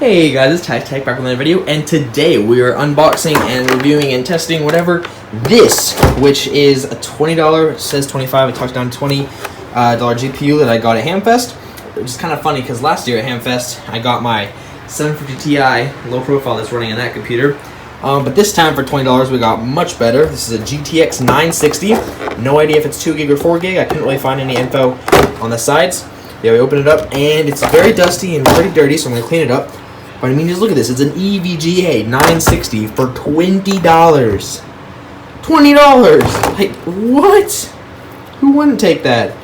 Hey guys, it's Tech back with another video, and today we are unboxing and reviewing and testing whatever this, which is a $20, it says 25, it talks down $20 GPU that I got at Hamfest, which is kind of funny because last year at Hamfest I got my 750 Ti low profile that's running on that computer, but this time for $20 we got much better. This is a GTX 960, no idea if it's 2 gig or 4 gig, I couldn't really find any info on the sides. Yeah, we open it up and it's very dusty and pretty dirty, so I'm going to clean it up. But I mean, just look at this. It's an EVGA 960 for $20. $20! Like, what? Who wouldn't take that?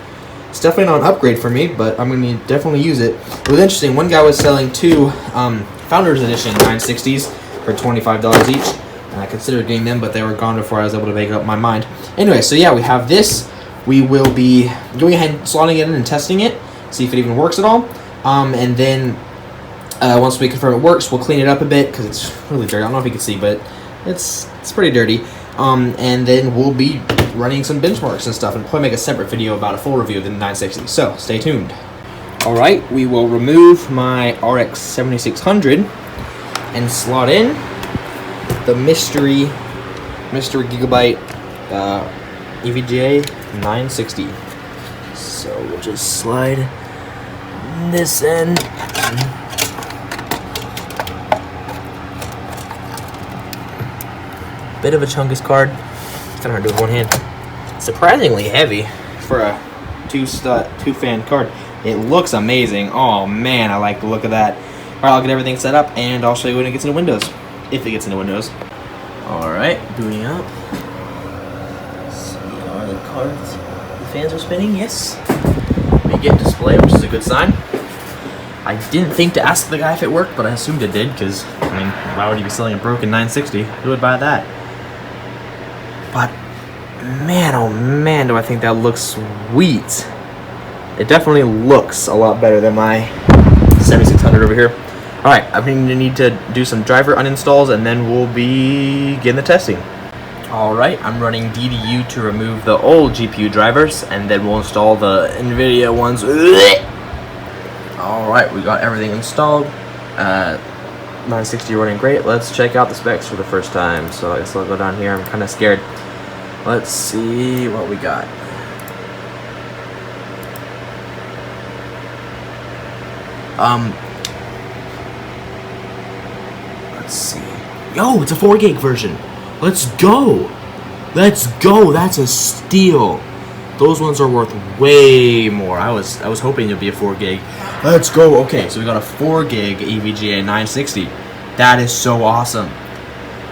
It's definitely not an upgrade for me, but I'm going to definitely use it. It was interesting. One guy was selling two Founders Edition 960s for $25 each. And I considered getting them, but they were gone before I was able to make up my mind. Anyway, so yeah, we have this. We will be going ahead and slotting it in and testing it. See if it even works at all. And then once we confirm it works, we'll clean it up a bit because it's really dirty. I don't know if you can see, but it's pretty dirty. And then we'll be running some benchmarks and stuff and probably make a separate video about a full review of the 960. So stay tuned. All right, we will remove my RX 7600 and slot in the mystery gigabyte EVGA 960. So we'll just slide this in. Bit of a chungus card. It's kind of hard to do with one hand. Surprisingly heavy for a two-fan card. It looks amazing. Oh man, I like the look of that. Alright, I'll get everything set up and I'll show you when it gets into Windows. If it gets into Windows. Alright, booting up. See, are the cards? The fans are spinning, yes. We get display, which is a good sign. I didn't think to ask the guy if it worked, but I assumed it did, because, I mean, why would he be selling a broken 960? Who would buy that? But, man, oh man, do I think that looks sweet. It definitely looks a lot better than my 7600 over here. Alright, I'm going to need to do some driver uninstalls, and then we'll be getting the testing. Alright, I'm running DDU to remove the old GPU drivers, and then we'll install the NVIDIA ones. Alright, we got everything installed. 960 running great. Let's check out the specs for the first time. So I guess I'll go down here. I'm kind of scared. Let's see what we got. Let's see. Yo, it's a 4 gig version. Let's go. Let's go. That's a steal. Those ones are worth way more. I was hoping it'd be a 4 gig. Let's go. Okay, so we got a 4 gig EVGA 960. That is so awesome.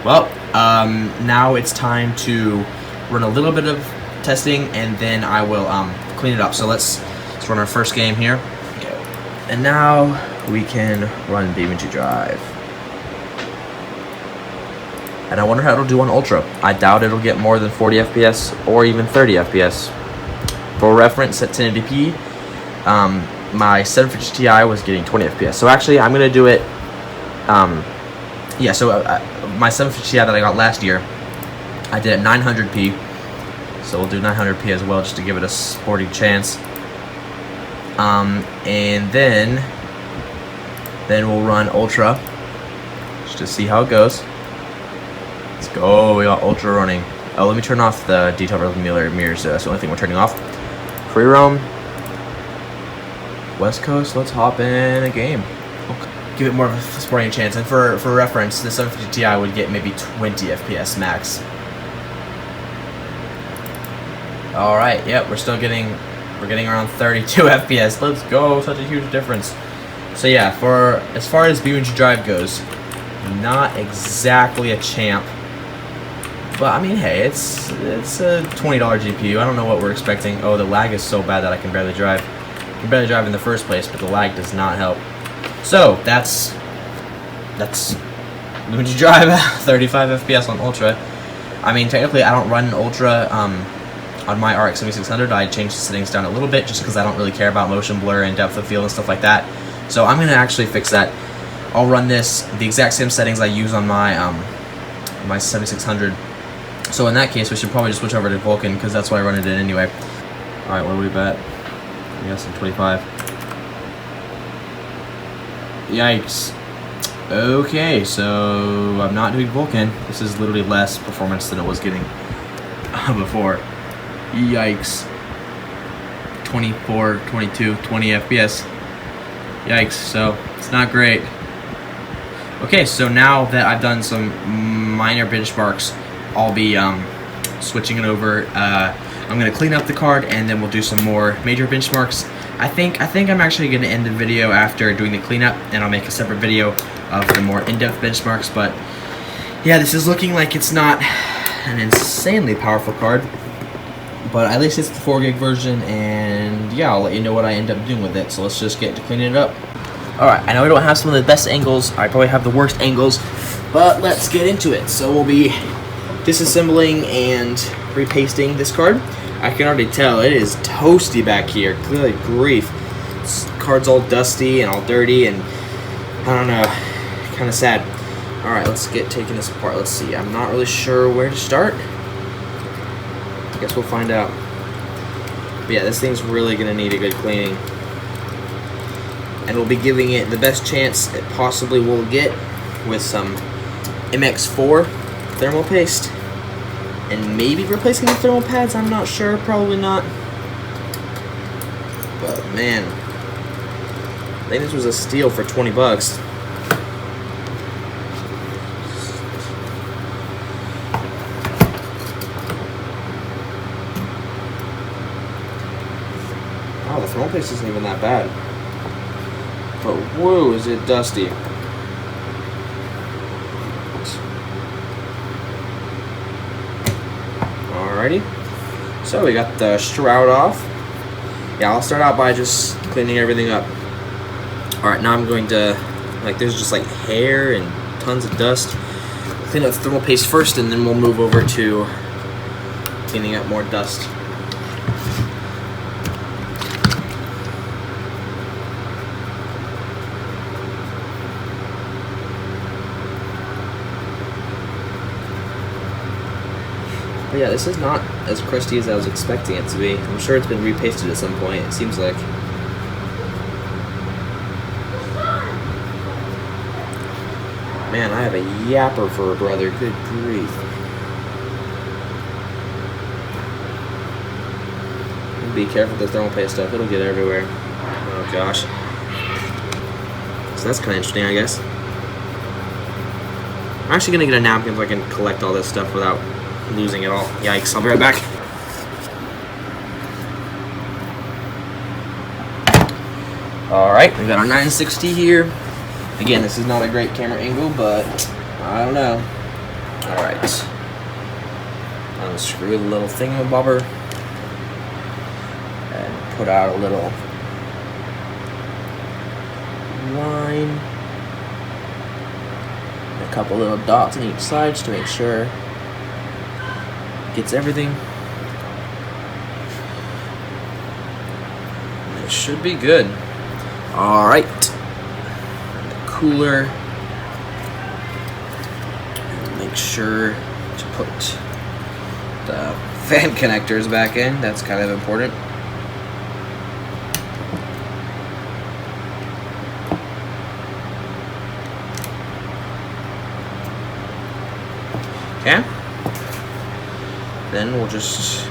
Well, now it's time to run a little bit of testing, and then I will clean it up. So let's run our first game here. Okay. And now we can run BeamNG Drive. And I wonder how it'll do on Ultra. I doubt it'll get more than 40 FPS or even 30 FPS. For reference, at 1080p, my 750 Ti was getting 20 FPS. So actually, I'm going to do it, yeah, so my 750 Ti that I got last year, I did at 900p. So we'll do 900p as well, just to give it a sporty chance. And then we'll run Ultra, just to see how it goes. Let's go, we got Ultra running. Oh, let me turn off the detail mirrors, that's the only thing we're turning off. Free roam. West Coast, let's hop in a game. Okay. Give it more of a sporting chance. And for reference, the 750 Ti would get maybe 20 FPS max. Alright, yep, we're getting around 32 FPS. Let's go, such a huge difference. So yeah, as far as BeamNG Drive goes, not exactly a champ. But I mean, hey, it's a $20 GPU. I don't know what we're expecting. Oh, the lag is so bad that I can barely drive. I can barely drive in the first place, but the lag does not help. So that's BeamNG Drive, 35 FPS on Ultra. I mean, technically, I don't run Ultra on my RX 7600. I changed the settings down a little bit just because I don't really care about motion blur and depth of field and stuff like that. So I'm gonna actually fix that. I'll run this the exact same settings I use on my my 7600. So in that case, we should probably just switch over to Vulkan because that's why I run it in anyway. Alright, what do we bet? I guess some 25. Yikes. Okay, so I'm not doing Vulcan. This is literally less performance than it was getting before. Yikes. 24, 22, 20 FPS. Yikes, so it's not great. Okay, so now that I've done some minor benchmarks, I'll be switching it over. I'm gonna clean up the card and then we'll do some more major benchmarks. I think I'm actually gonna end the video after doing the cleanup, and I'll make a separate video of the more in-depth benchmarks. But yeah, this is looking like it's not an insanely powerful card, but at least it's the 4 gig version, and yeah, I'll let you know what I end up doing with it. So let's just get to cleaning it up. Alright, I know we don't have some of the best angles, I probably have the worst angles, but let's get into it. So we'll be disassembling and repasting this card. I can already tell it is toasty back here. Good grief. This card's all dusty and all dirty, and I don't know, kind of sad. Alright, let's get taking this apart. Let's see, I'm not really sure where to start. I guess we'll find out. But yeah, this thing's really going to need a good cleaning. And we'll be giving it the best chance it possibly will get with some MX4 thermal paste. And maybe replacing the thermal pads, I'm not sure, probably not. But man, I think this was a steal for 20 bucks. Oh, the thermal paste isn't even that bad. But whoa, is it dusty. Alrighty, so we got the shroud off. Yeah, I'll start out by just cleaning everything up. Alright, now I'm going to, like, there's just like hair and tons of dust. Clean up the thermal paste first, and then we'll move over to cleaning up more dust. But yeah, this is not as crusty as I was expecting it to be. I'm sure it's been repasted at some point, it seems like. Man, I have a yapper for a brother, good grief. Be careful with the thermal paste stuff, it'll get everywhere. Oh gosh. So that's kind of interesting, I guess. I'm actually going to get a napkin so I can collect all this stuff without losing it all. Yikes, I'll be right back. Alright, we got our 960 here. Again, this is not a great camera angle, but I don't know. Alright. Unscrew the little thingamabobber and put out a little line. A couple little dots on each side just to make sure gets everything. It should be good. Alright. The cooler. And make sure to put the fan connectors back in. That's kind of important. Okay. Then we'll just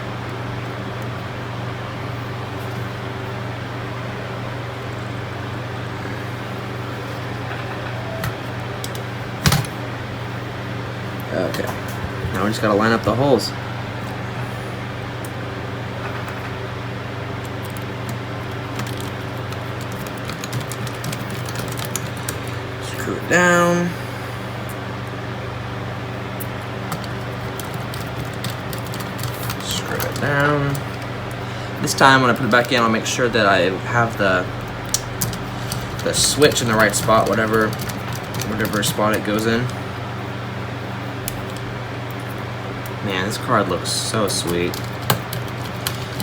okay. Now we just gotta line up the holes. Screw it down. Down. This time when I put it back in, I'll make sure that I have the switch in the right spot, whatever spot it goes in. Man, this card looks so sweet.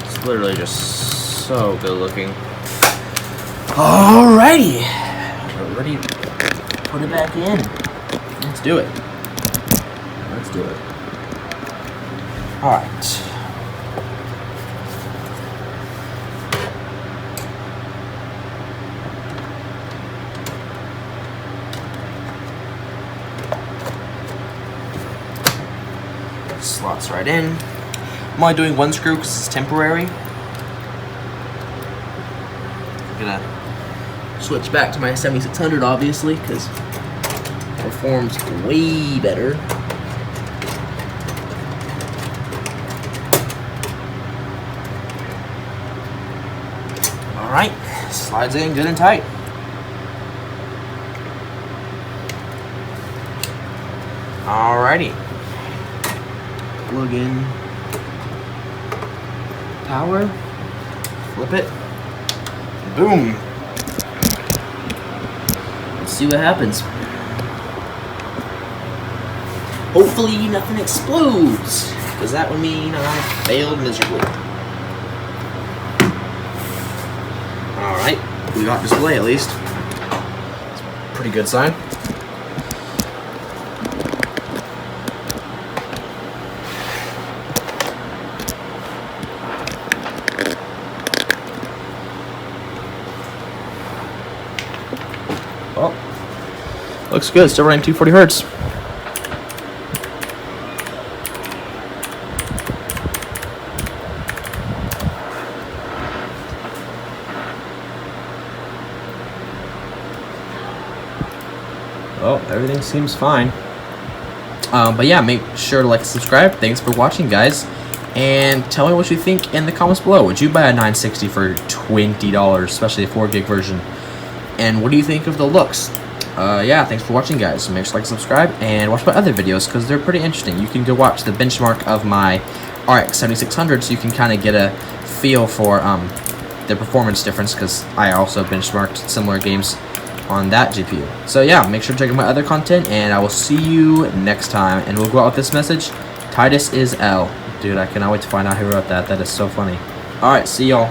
It's literally just so good looking. Alrighty, we're ready to put it back in. Let's do it. Let's do it. Alright. Slots right in. I'm only doing one screw because it's temporary. I'm gonna switch back to my 7600 obviously because it performs way better. Alright, slides in good and tight. Alrighty. Plug in power, flip it, boom. Let's see what happens. Hopefully nothing explodes, because that would mean I failed miserably. Alright, we got display at least. It's a pretty good sign. Well, looks good. Still running 240 hertz. Well, everything seems fine. But yeah, make sure to like and subscribe. Thanks for watching, guys. And tell me what you think in the comments below. Would you buy a 960 for $20, especially a 4 gig version? And what do you think of the looks? Yeah, thanks for watching, guys. Make sure to like, subscribe, and watch my other videos because they're pretty interesting. You can go watch the benchmark of my RX 7600 so you can kind of get a feel for the performance difference because I also benchmarked similar games on that GPU. So yeah, make sure to check out my other content, and I will see you next time. And we'll go out with this message: Titus is L. Dude, I cannot wait to find out who wrote that. That is so funny. Alright, see y'all.